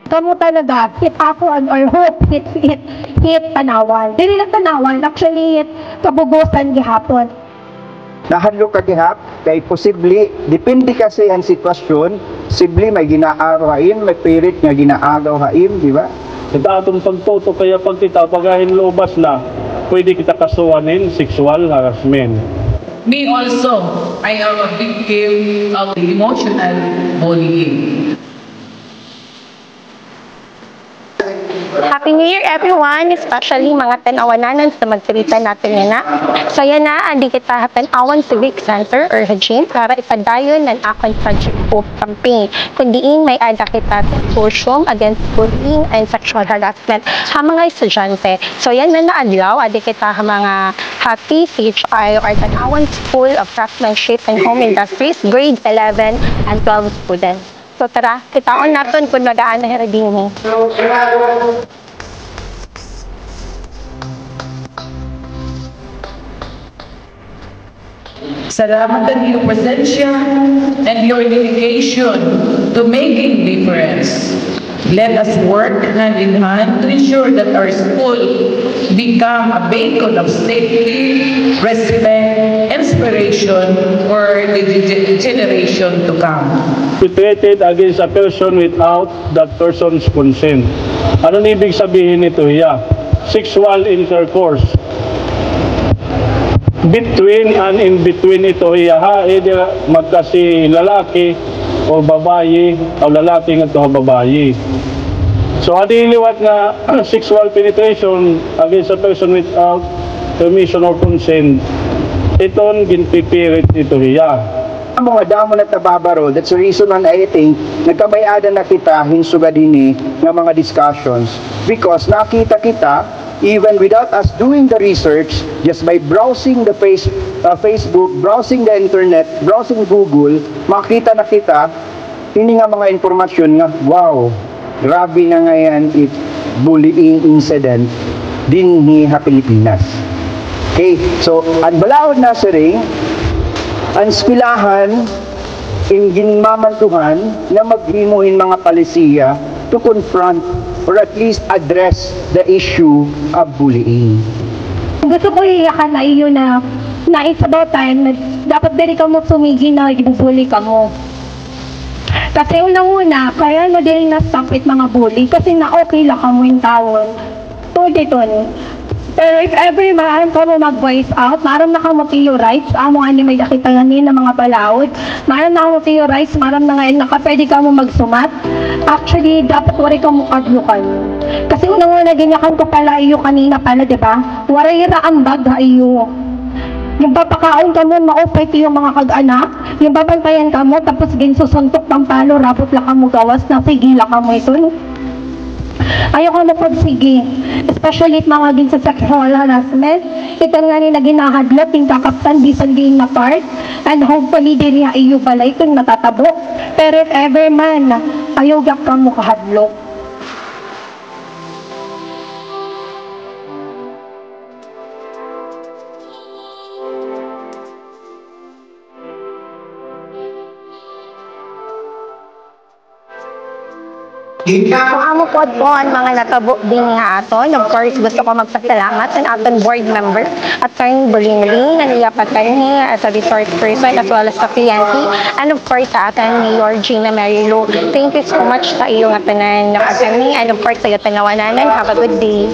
Kamu talaga, hit ako or hope, hit tanawan. Dili lang tanawan, actually hit kabubusan gihapon. Nahadlok ka gihap, kay posible, depende kasi ang sitwasyon, posible may ginaaraw haim, may pirit nga ginaaraw haim, di ba? Kita atong pagtuto kaya pag kita pagahin lubas na, pwede kita kasuwanin sexual harassment. Me also, I am a victim of emotional bullying. Happy New Year everyone, especially mga tanawanan sa magsalita natin yan na. So yan na, andi kita Tanawan Civic Center or Hajin para ipadayon ng akong Project Hope campaign. Kundiin may ada kita consortium against bullying and sexual harassment sa mga estudyante. So yan na naadlaw, adi kita mga happy CHI or Tanawan School of Craftsmanship and Home Industries, grade 11 and 12 students. So tara, kitaon natin kung nagaan na hiradini. Salamat sa iyong presensya and your dedication to making difference. Let us work hand in hand to ensure that our school become a beacon of safety, respect, inspiration for the generation to come. Perpetrated against a person without that person's consent. Ano ibig sabihin nito? Sexual intercourse. Between and in between ito, either magkasi lalaki o babayi, o lalaki nga ito babayi. So, adiliwat nga sexual penetration against a person without permission or consent, iton ginpipirit ito Ang mga damo na tababaro, that's the reason why I think nagkabayada na kita hinsuga din ng mga discussions because nakita kita even without us doing the research, just by browsing the Facebook, browsing the internet, browsing Google, makita na kita, hindi nga mga informasyon nga, wow, grabe na nga yan bullying incident din ni Pilipinas. Okay, so, ang balaod na sa ring, ang eskwelahan, in ginmamantuhan na maghimuhin mga palisiya to confront or at least address the issue of bullying. Gusto ko iyakan na iyo na it's about time na dapat dali ka mo sumigi na ibubuli ka mo. Kasi unang-una, kaya mo din na-stop it mga bully kasi na okay lang ka mo yung tawon. Tuloy-tuloy. Pero if ever maaram ka mo mag-voice out, maaram na ka mo tiyo rights, amo nga ni may nakitayanin ng mga balaod, maaram na ka mo tiyo rights, maaram na nga pwede ka mo magsumat. Actually, dapat wari ka mo kadlukan. Kasi unang-una, ginyakan ko pala iyo kanina pala, di ba? Waray raambag ha iyo. Yung papakaon ka mo, maupay yung mga kag-anak, yung babantayan ka mo, tapos ginsusuntok pang palo, rapot lang ka mo gawas, na sigila ka mo ito. Ayaw ka mapagsige, especially mga gin sa sexual harassment. Ito nga ni naginahadlot, yung kakaptan, bisan din na part, and hopefully din niya iyo balay kung natatabok. Pero if ever man, ayaw gak ka mo kahadlok. Kung amo po ang mga natabo din nga aton, of course, gusto ko magpasalamat sa aton board member at Attorney Boringling, na nilapatan niya as a resource person as well as sa PNP, and of course sa aton Mayor Gina Marilu. Thank you so much sa iyong atanan ng attorney, and of course sa iyo tanawanan. Have a good day.